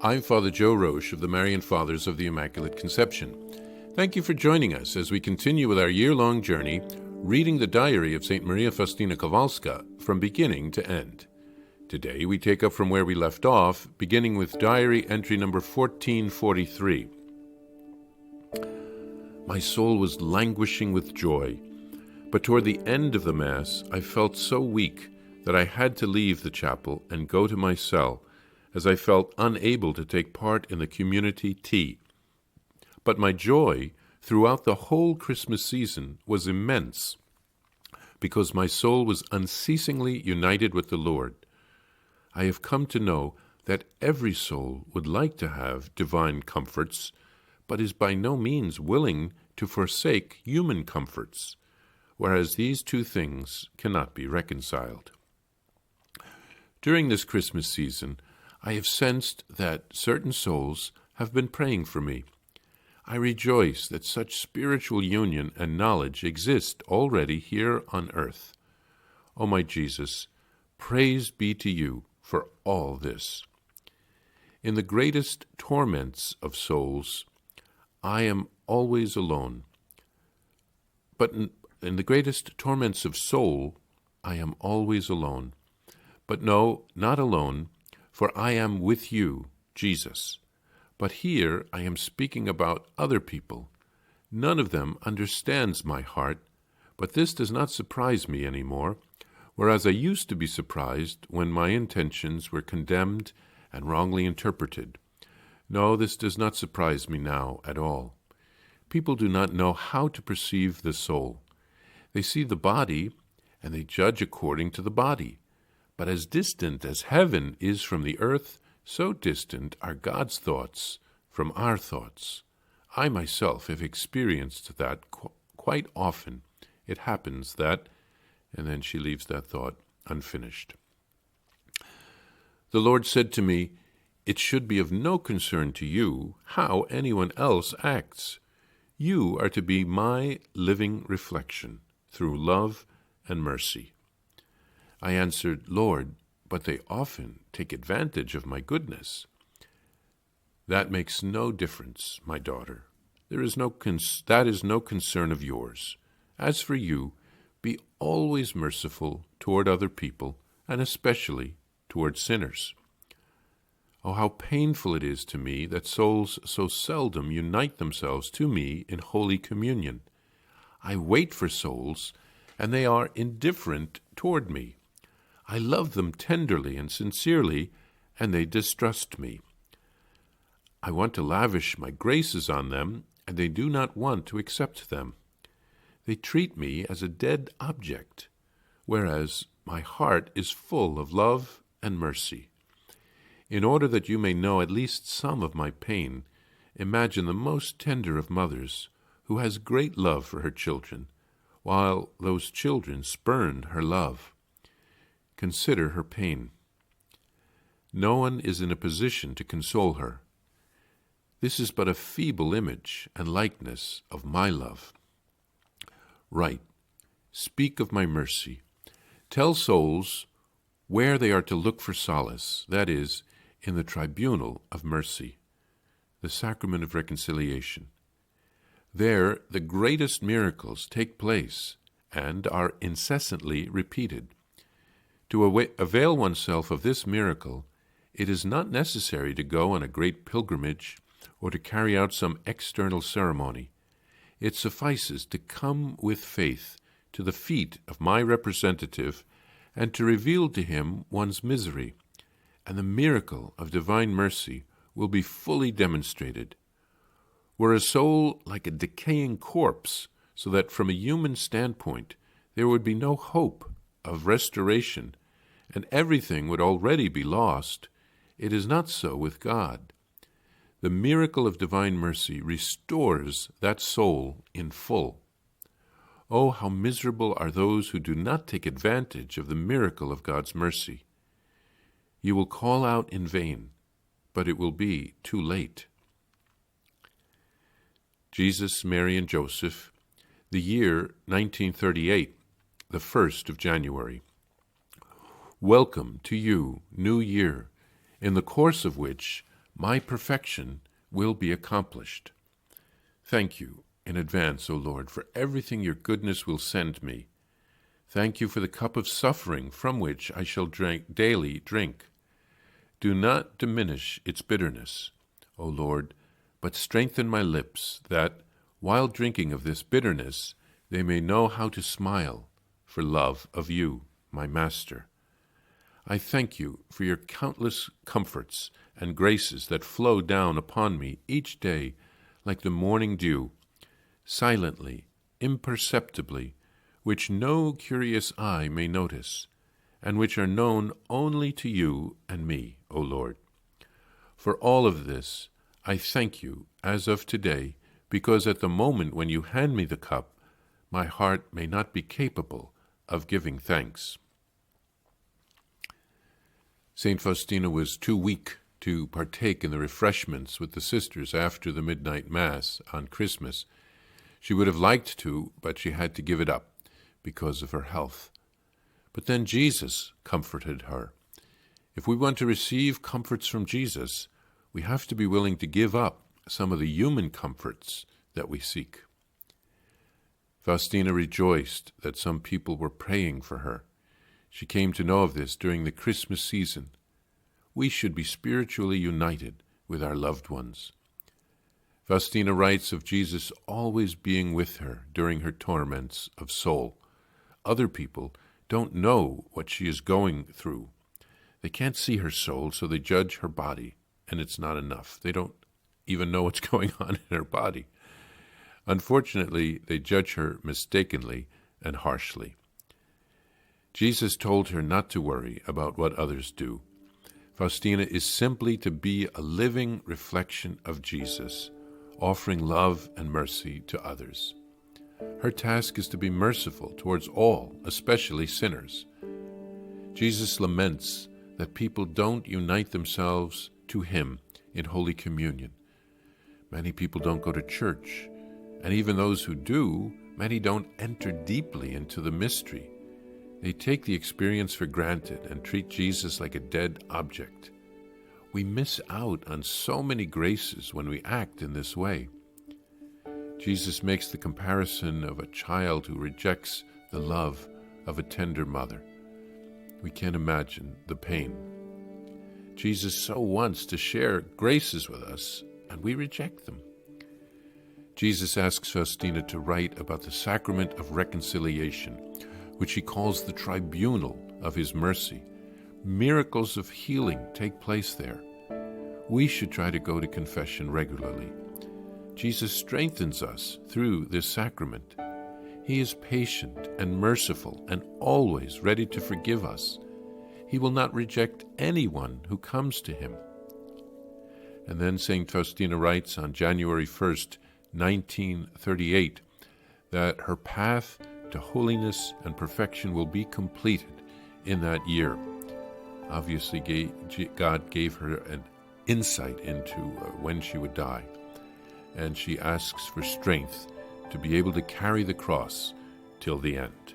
I'm Father Joe Roesch of the Marian Fathers of the Immaculate Conception. Thank you for joining us as we continue with our year-long journey reading the diary of St. Maria Faustina Kowalska from beginning to end. Today we take up from where we left off, beginning with diary entry number 1443. My soul was languishing with joy, but toward the end of the Mass I felt so weak that I had to leave the chapel and go to my cell, as I felt unable to take part in the community tea. But my joy throughout the whole Christmas season was immense, because my soul was unceasingly united with the Lord. I have come to know that every soul would like to have divine comforts, but is by no means willing to forsake human comforts, whereas these two things cannot be reconciled. During this Christmas season, I have sensed that certain souls have been praying for me. I rejoice that such spiritual union and knowledge exist already here on earth. O my Jesus, praise be to you for all this. In the greatest torments of souls, I am always alone. But in the greatest torments of soul, I am always alone. But no, not alone, for I am with you, Jesus. But here I am speaking about other people. None of them understands my heart, but this does not surprise me anymore, whereas I used to be surprised when my intentions were condemned and wrongly interpreted. No, this does not surprise me now at all. People do not know how to perceive the soul. They see the body, and they judge according to the body. But as distant as heaven is from the earth, so distant are God's thoughts from our thoughts. I myself have experienced that quite often. It happens that, and then she leaves that thought unfinished. The Lord said to me, "It should be of no concern to you how anyone else acts. You are to be my living reflection through love and mercy." I answered, "Lord, but they often take advantage of my goodness." "That makes no difference, my daughter. That is no concern of yours. As for you, be always merciful toward other people, and especially toward sinners." Oh, how painful it is to me that souls so seldom unite themselves to me in Holy Communion. I wait for souls, and they are indifferent toward me. I love them tenderly and sincerely, and they distrust me. I want to lavish my graces on them, and they do not want to accept them. They treat me as a dead object, whereas my heart is full of love and mercy. In order that you may know at least some of my pain, imagine the most tender of mothers, who has great love for her children, while those children spurn her love. Consider her pain. No one is in a position to console her. This is but a feeble image and likeness of my love. Write, speak of my mercy. Tell souls where they are to look for solace, that is, in the tribunal of mercy, the sacrament of reconciliation. There the greatest miracles take place and are incessantly repeated. To avail oneself of this miracle, it is not necessary to go on a great pilgrimage or to carry out some external ceremony. It suffices to come with faith to the feet of my representative and to reveal to him one's misery, and the miracle of divine mercy will be fully demonstrated. Were a soul like a decaying corpse, so that from a human standpoint there would be no hope of restoration, and everything would already be lost, it is not so with God. The miracle of divine mercy restores that soul in full. Oh, how miserable are those who do not take advantage of the miracle of God's mercy. You will call out in vain, but it will be too late. Jesus, Mary, and Joseph, the year 1938, the 1st of January. Welcome to you, New Year, in the course of which my perfection will be accomplished. Thank you in advance, O Lord, for everything your goodness will send me. Thank you for the cup of suffering from which I shall daily drink. Do not diminish its bitterness, O Lord, but strengthen my lips, that, while drinking of this bitterness, they may know how to smile for love of you, my Master. I thank you for your countless comforts and graces that flow down upon me each day like the morning dew, silently, imperceptibly, which no curious eye may notice, and which are known only to you and me, O Lord. For all of this, I thank you as of today, because at the moment when you hand me the cup, my heart may not be capable of giving thanks. St. Faustina was too weak to partake in the refreshments with the sisters after the midnight Mass on Christmas. She would have liked to, but she had to give it up because of her health. But then Jesus comforted her. If we want to receive comforts from Jesus, we have to be willing to give up some of the human comforts that we seek. Faustina rejoiced that some people were praying for her. She came to know of this during the Christmas season. We should be spiritually united with our loved ones. Faustina writes of Jesus always being with her during her torments of soul. Other people don't know what she is going through. They can't see her soul, so they judge her body, and it's not enough. They don't even know what's going on in her body. Unfortunately, they judge her mistakenly and harshly. Jesus told her not to worry about what others do. Faustina is simply to be a living reflection of Jesus, offering love and mercy to others. Her task is to be merciful towards all, especially sinners. Jesus laments that people don't unite themselves to him in Holy Communion. Many people don't go to church, and even those who do, many don't enter deeply into the mystery. They take the experience for granted and treat Jesus like a dead object. We miss out on so many graces when we act in this way. Jesus makes the comparison of a child who rejects the love of a tender mother. We can't imagine the pain. Jesus so wants to share graces with us, and we reject them. Jesus asks Faustina to write about the sacrament of reconciliation, which he calls the tribunal of his mercy. Miracles of healing take place there. We should try to go to confession regularly. Jesus strengthens us through this sacrament. He is patient and merciful and always ready to forgive us. He will not reject anyone who comes to him. And then St. Faustina writes on January 1st, 1938, that her path to holiness and perfection will be completed in that year. Obviously, God gave her an insight into when she would die, and she asks for strength to be able to carry the cross till the end.